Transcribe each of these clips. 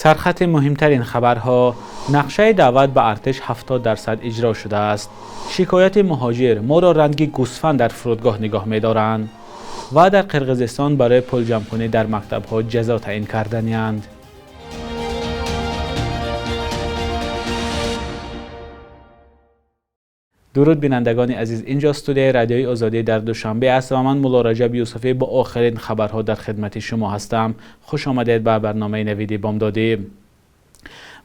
سرخط مهمترین خبرها: نقشه دعوت به ارتش 70% اجرا شده است. شکایت مهاجر: ما را رنگ گوسفند در فرودگاه نگاه می‌دارند. و در قرقیزستان برای پول جمع کنی در مکتب‌ها جزا تعیین کرده‌اند. درود بینندگان عزیز، اینجا استودیوی رادیوی آزادی در دوشنبه است و من مولا رجب یوسفی با آخرین خبرها در خدمت شما هستم. خوش آمدید به برنامه نوید بامدادی.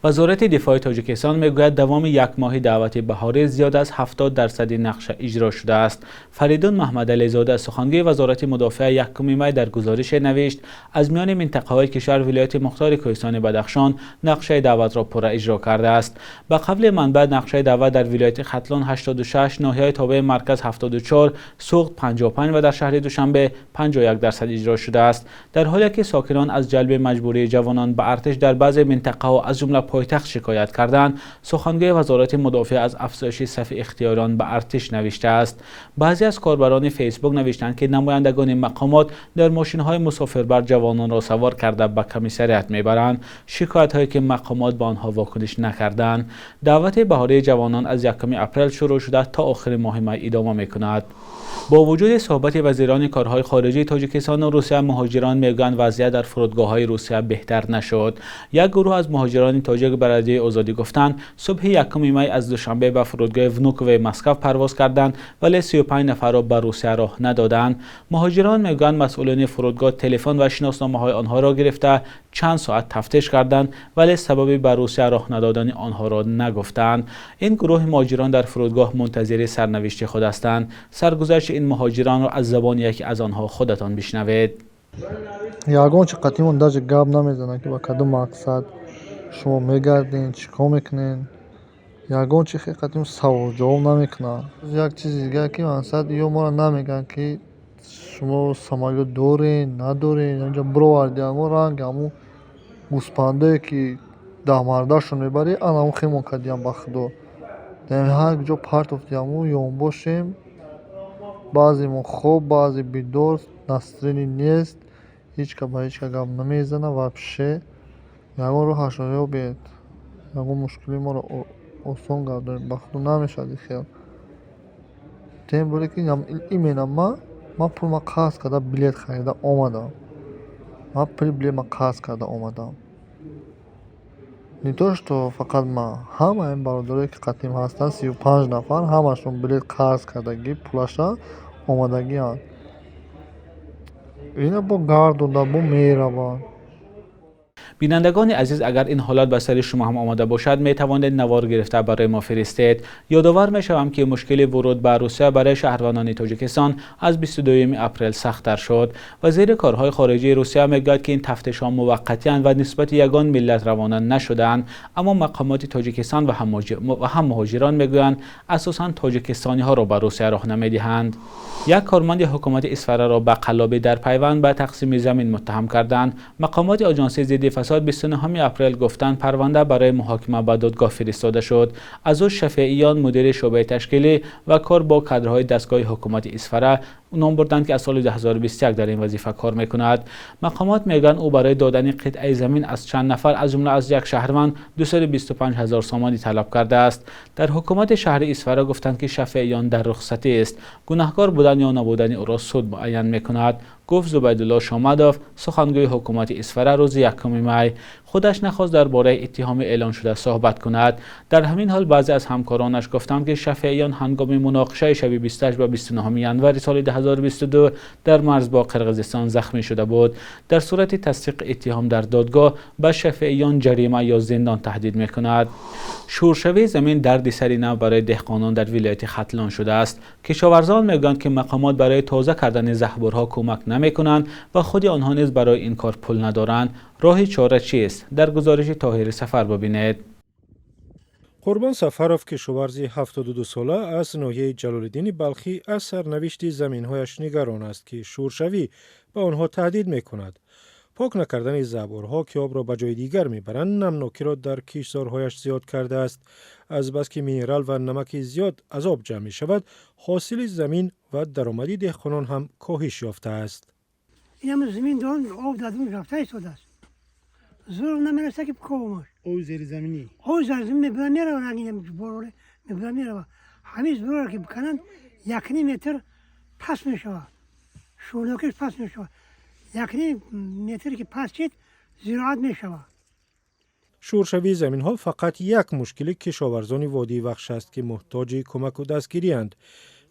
وزارت دفاع تاجیکستان میگوید دوام یک ماه دعوت بهاری زیاد از 70% نقشه اجرا شده است. فریدون محمد علی زاده سخنگوی وزارت مدافع 1 می در گزارش نوشت از میان منطقه‌های کشور ولایت مختار کوهستان بدخشان نقشه دعوت را پورا اجرا کرده است. به قبل منبع نقشه دعوت در ولایت ختلان 86، ناحیه تابع مرکز 74، سوخت 55 و در شهر دوشنبه 51% اجرا شده است. در حالی که ساکنان از جلب مجبوری جوانان به ارتش در بعضی منطقه‌ها از جمله پایتخت شکایت کردند، سخنگوی وزارت مدافع از افزایش صف اختیاران به ارتش نوشته است. بعضی از کاربران فیسبوک نوشتند که نمایندگان مقامات در ماشین‌های مسافربر جوانان را سوار کرده به کمیسریات میبرند. شکایت‌هایی که مقامات به آنها واکنش نکردند. دعوت بهاری جوانان از 1 اپریل شروع شده تا آخر ماه می ادامه می‌کند. با وجود صحبت وزیران کارهای خارجه تاجیکستان و روسیه، مهاجران میگویند وضعیت در فرودگاه‌های روسیه بهتر نشد. یک گروه از مهاجران تاجیک به رادیوی آزادی گفتند صبح 1 می از دوشنبه به فرودگاه ونوکوو مسکو پرواز کردند ولی 35 نفر را به روسیه راه ندادند. مهاجران میگویند مسئولان فرودگاه تلفن و شناسنامه‌های آنها را گرفته چند ساعت تفتیش کردند ولی سبب به روسیه راه ندادن آنها را نگفتند. این گروه مهاجران در فرودگاه منتظر سرنوشت خود هستند. سرگذشت این مهاجران را از زبان یکی از آنها خودتان بشنوید. یگان چه قطعیمون داشت گاب نمیزنه که با کدوم مقصد شما میگردین چیکار میکنین. یگان چه قطعیمون سوال جواب نمیکنن. یک چیز دیگه که مقصد یا ما را نمیگن که شما سمالیو دارین ندارین. اینجا برواردی همون رنگ همون گوسپنده که ده مرداشون میبری همون خیمون کدیم بخدو در هر جا پارت افتی همون یون باشیم. بعضی من خوب بعضی بیدار نسترینی نیست. هیچ که با هیچ که گم نمیزنه و بشه یگان رو هشتاری بید یگان مشکلی ما رو آسان گرداریم بخدو نمیشه دی خیل تیم بوده که ایمینم من پول ما قصد کرده بلیت خریده آمدم. من پول بلیت ما قصد کرده آمدم. نیتوش تو فقط ما همه این برادرایی که قطعیم هستن 35 نفر همشون بلیت قرض کردگی پولاشا آمدگی هست. اینا با گردونده با میروان. بینندگان عزیز، اگر این حالات به سر شما هم آمده باشد می توانید نوار گرفته برای ما فرستید. یادآور می شوم که مشکل ورود به روسیه برای شهروندان تاجیکستان از 22 اپریل سخت‌تر شد. وزیر کارهای خارجه روسیه میگوید که این تفتیش‌ها موقتی اند و نسبت یگان ملت روانه نشده‌اند، اما مقامات تاجیکستان و هم مهاجران میگویند اساساً تاجیکستانی ها را به روسیه راه نمیدهند. یک کارمند حکومت اصفهان را به قلابی در پیوند به تقسیم زمین متهم کردند. مقامات آژانس ضد فساد 29 اپریل گفتند پرونده برای محاکمه به دادگاه فرستاده شد. از او شفیعیان مدیر شعبه تشکیلی و کار با کادرهای دستگاه حکومت اصفهان نام بردند که از سال 2021 در این وظیفه کار میکند. مقامات میگن او برای دادن قطعه زمین از چند نفر از جمله از یک شهروند 225,000 سامانی طلب کرده است. در حکومت شهر اصفهان گفتند که شفیعیان در رخصتی است. گناهکار بودن یا نبودن او را سود معین میکند، گفت زبیدالله شامدوف سخنگوی حکومت اصفهان روز 1 می. خودش نخواست درباره اتهام اعلان شده صحبت کند. در همین حال بعضی از همکارانش گفتند که شفیعیان هنگام مناقشه شب 28 و 29 ژانویه سال 2022 در مرز با قرقیزستان زخمی شده بود. در صورت تصدیق اتهام در دادگاه به شفیعیان جریمه یا زندان تهدید میکند. شورشوی زمین دردی سری نو برای دهقانان در ولایت ختلان شده است. کشاورزان میگویند که مقامات برای تازه کردن زهبورها کمک نمیکنند و خود آنها نیز برای این کار پول ندارند. راه چاره چیست؟ در گزارش طاهر سفر ببینید. قربان سفروف کشاورزی 72 ساله از ناحیه جلال‌الدین بلخی از سرنوشت زمین‌هایش نگران است که شورشوی به آنها تهدید می‌کند. پاک نکردن زهبورها که آب را به جای دیگر می‌برند نمناکی را در کشتزارهایش زیاد کرده است. از بس که مینرال و نمک زیاد از آب جمع می‌شود، حاصل زمین و درآمدی دهقانان هم کاهش یافته است. این هم زمین دارن آب دادن رفته ایستاده است. زور نمیرسه که بکوبمش. او زیر زمینی او زمین میبرن میره و رنگین بروره میبرن میره و همیشه برور که بکنن 1.5 متر پس میشه. شولوکش پس میشه. 1.5 متر که پس شد زراعت میشه. شورشوی زمین ها فقط یک مشکل کشاورزان وادی وخش است که محتاج کمک و دستگیری اند.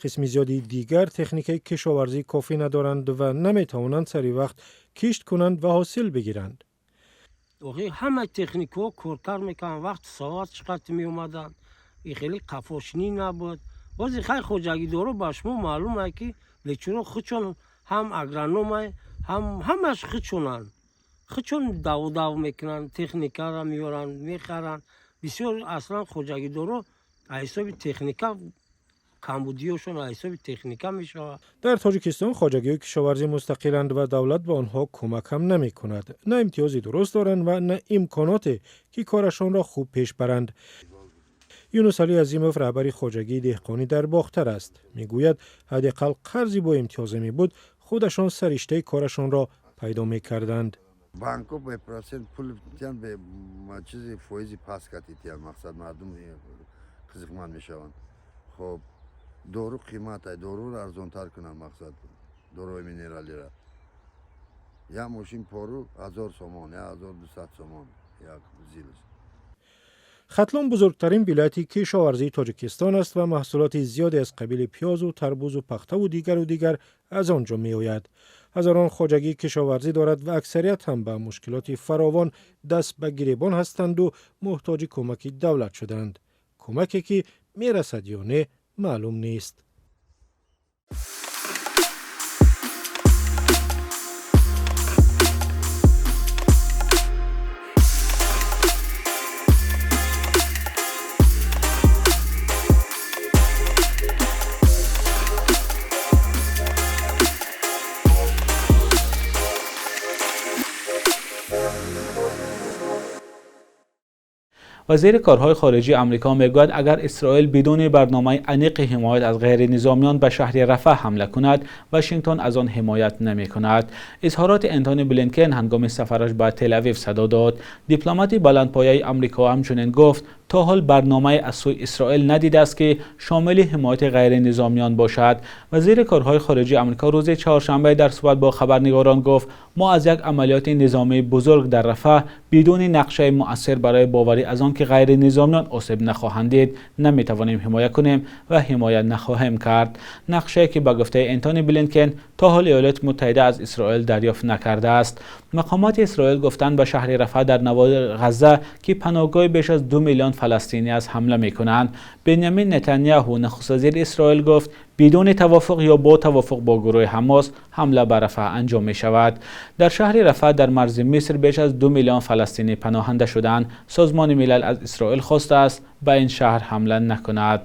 قسم زیادی دیگر تکنیک کشاورزی کافی ندارند و نمیتوانند سری وقت کشت کنند و حاصل بگیرند. همه تکنیک‌ها کار میکنن وقت ساعت چقدر می اومدن این خیلی قفاشنی نبود. بازی خیلی خوجگی دارو با شما معلومه که لیچون خودشون هم اگرانومه همش خودشون داو میکنن تکنیکا را میارن میخرن بسیار اصلا خوجگی دارو حساب تکنیکا کمبودیشون حساب تکنیکا میشه. در تاجیکستان خواجگی کشاورزی مستقلند و دولت به آنها کمک هم نمی کند. نه امتیازی درست دارند و نه امکاناتی که کارشان را خوب پیش برند. یونس علی عظیموف رهبر خواجگی دهقانی در باختر است. میگوید حداقل قرضی با امتیاز می بود خودشان سرشته کارشان را پیدا می کردند. بانکو به پرسنت پول تیان به چیزی فایزی پاس کردی تیان مقصد مردم خزمت میشوند. خب دورو قیمت دورو را ارزان تر کنن مقصد دورو مینرالی را یا ماشین پارو 1000 سومان یا 1200 سومان یا زیلش. ختلان بزرگترین ولایت کشاورزی تاجیکستان است و محصولات زیادی از قبیل پیاز و تربوز و پخته و دیگر از آنجا می آید. هزاران خواجگی کشاورزی دارد و اکثریت هم به مشکلات فراوان دست به گریبان هستند و محتاج کمک دولت شدند. کمکی که می رسد یا نه معلوم نیست. وزیر کارهای خارجی آمریکا میگوید اگر اسرائیل بدون برنامه عمیق حمایت از غیر نظامیان به شهر رفح حمله کند، واشنگتن از آن حمایت نمی کند. اظهارات انتونی بلینکن هنگام سفرش به تل آویو صدا داد. دیپلمات بلندپایه آمریکا همچنین گفت تا حال برنامه از سوی اسرائیل ندیده است که شامل حمایت غیر نظامیان باشد. وزیر کارهای خارجی آمریکا روز چهارشنبه در صحبت با خبرنگاران گفت ما از یک عملیات نظامی بزرگ در رفح بدون نقشه مؤثر برای باوری از آن که غیر نظامیان آسیب نخواهند دید نمیتوانیم حمایت کنیم و حمایت نخواهیم کرد. نقشه که به گفته انتونی بلینکن تا حال ایالات متحده از اسرائیل دریافت نکرده است. مقامات اسرائیل گفتند به شهر رفح در نواحی غزه که پناهگاه بیش از 2 میلیون فلسطینی از حمله میکنند. بنیامین نتانیاهو نخست وزیر اسرائیل گفت بدون توافق یا با توافق با گروه حماس حمله بر رفح انجام می شود. در شهر رفح در مرز مصر بیش از 2 میلیون فلسطینی پناهنده شدند. سازمان ملل از اسرائیل خواسته است به این شهر حمله نکند.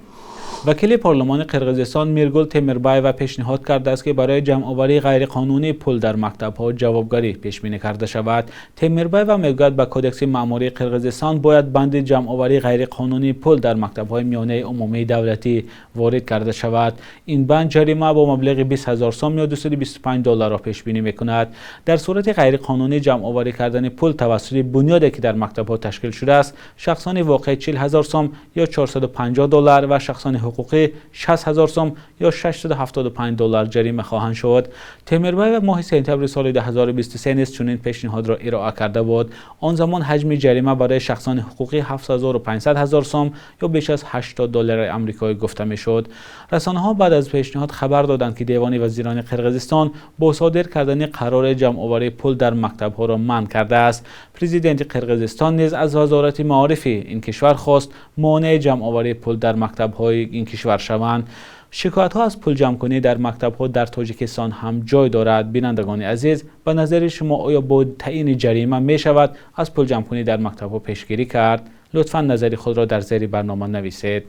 وکیل پارلمان قرقیزستان میرگل تیمیربایو پیشنهاد کرده است که برای جمع‌آوری غیرقانونی پول در مکتب‌ها جوابگری پیش بینی کرده شود. تیمیربایو میگوید به کدکس مأموری قرقیزستان باید بند جمع‌آوری غیرقانونی پول در مکتب‌های میانه عمومی دولتی وارد کرده شود. این بند جریمه با مبلغ 20000 سوم یا $225 را پیش بینی می‌کند. در صورت غیرقانونی جمع‌آوری کردن پول توسط بنیادی که در مکتب‌ها تشکیل شده است، شخصان واقع 40000 سوم یا $450 و شخصان حقوقی 60000 سوم یا $675 جریمه خواهند شد. تیمیربایو ماه سپتامبر سال 2023 نیز چنین پیشنهاد را ارائه کرده بود. آن زمان حجم جریمه برای شخصان حقوقی 7500 سوم یا بیش از $80 آمریکایی گفته میشد. رسانه‌ها بعد از پیشنهاد خبر دادند که دیوان وزیران قرقیزستان با صادر کردن قرار جمع‌آوری پول در مکتب‌ها را منع کرده است. پرزیدنت قرقیزستان نیز از وزارت معارف این کشور خواست مانع جمع‌آوری پول در مکتب‌های این کشور شوند. شکایت‌ها از پول جمع‌کنی در مکتب‌ها در تاجیکستان هم جای دارد. بینندگان عزیز، به نظر شما آیا با تعیین جریمه می شود از پول جمع‌کنی در مکتب‌ها پیشگیری کرد؟ لطفاً نظر خود را در زیر برنامه نویسید.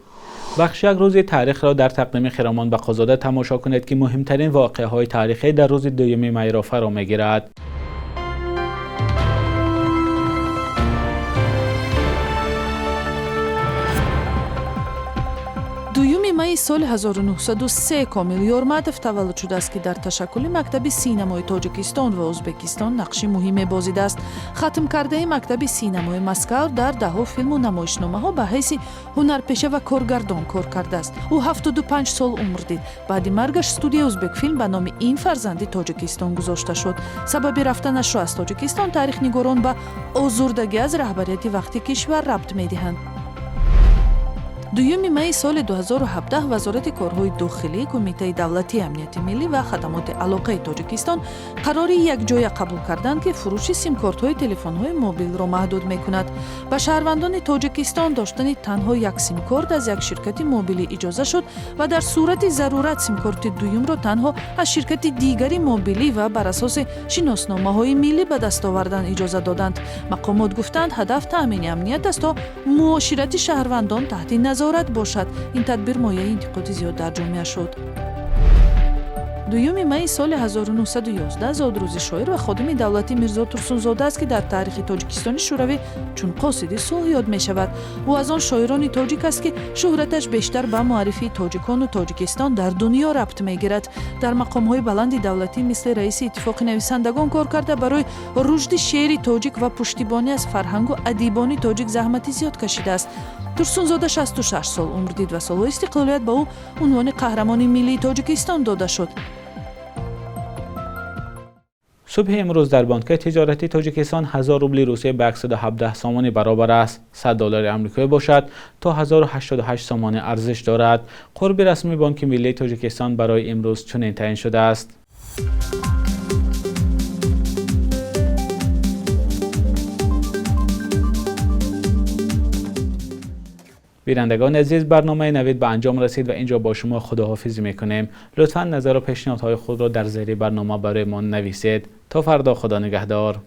بخش یک روز تاریخ را در تقدیم خرامان بقازاده تماشا کنید که مهمترین واقعه‌های تاریخی در روز 2 می را فرا می‌گیرد. دوم می май соли 1903 Комил Ёрматов таваллуд шудааст, ки дар ташаккули мактаби синамои Тоҷикистон ва Ӯзбекистон нақши муҳим мебозидааст. Хатм кардаи мактаби синамои Москав дар даҳҳо филму намоишномаҳо ба ҳайси ҳунарпеша ва коргардон кор кардааст. Ӯ 75 сол умр дид. Баъди маргаш студияи Ӯзбекфилм ба номи ин фарзанди Тоҷикистон гузошта шуд. Сабаби рафтанашро аз Тоҷикистон таърихнигорон ба озурдагӣ аз раҳбарияти вақти кишвар рабт медиҳанд. 2 май соли 2017 вазорати корҳои дохилӣ, Кумитаи давлатии амнияти миллӣ ва хадамоти алоқаи Тоҷикистон қарори якҷоя қабул карданд, ки фурӯши симкортҳои телефонҳои мобилро маҳдуд мекунад. Ба шаҳрвандони Тоҷикистон доштани танҳо як симкорт аз як ширкати мобилӣ иҷоза шуд ва дар сурати зарурат симкорти дуюмро танҳо аз ширкати дигари мобилӣ ва бар асоси шиносномаҳои миллӣ ба даст овардан иҷоза доданд. Мақомот гуфтанд, ҳадаф таъмини амният аст, то муоширати шаҳрвандон таҳти назорат бошад. Ин тадбир мояи интиқоди зиёд дар ҷомеа шуд. 2 май соли 1911 зодрӯзи шоир ва ходими давлати Мирзо Турсунзода аст, ки дар таърихи Тоҷикистони шӯравӣ чун қосиди сулҳ ёд мешавад. Ӯ аз он шоирони тоҷик аст, ки шӯҳраташ бештар ба муаррифии тоҷикону Тоҷикистон дар дунё рабт мегирад. Дар мақомҳои баланди давлатӣ мисли раиси иттифоқи нависандагон кор карда, барои рушди шеъри тоҷик ва пуштибонӣ аз фарҳангу адибони тоҷик заҳмати зиёд кашидааст. Турсунзода 66 сол умр дид ва солҳои истиқлолият ба ӯ унвони қаҳрамони миллии Тоҷикистон дода шуд. صبح امروز در بانک تجارتی تاجیکستان 1000 روبل روسیه به 117 سامانی برابر است. 100 دلار آمریکایی باشد تا 1088 سامانی ارزش دارد. قرب رسمی بانک ملی تاجیکستان برای امروز چنین تعیین شده است. بینندگان عزیز، برنامه نوید به انجام رسید و اینجا با شما خداحافظی میکنیم. لطفاً نظر و پیشنهادهای خود را در زیر برنامه برای ما نویسید. تا فردا، خدا نگهدار.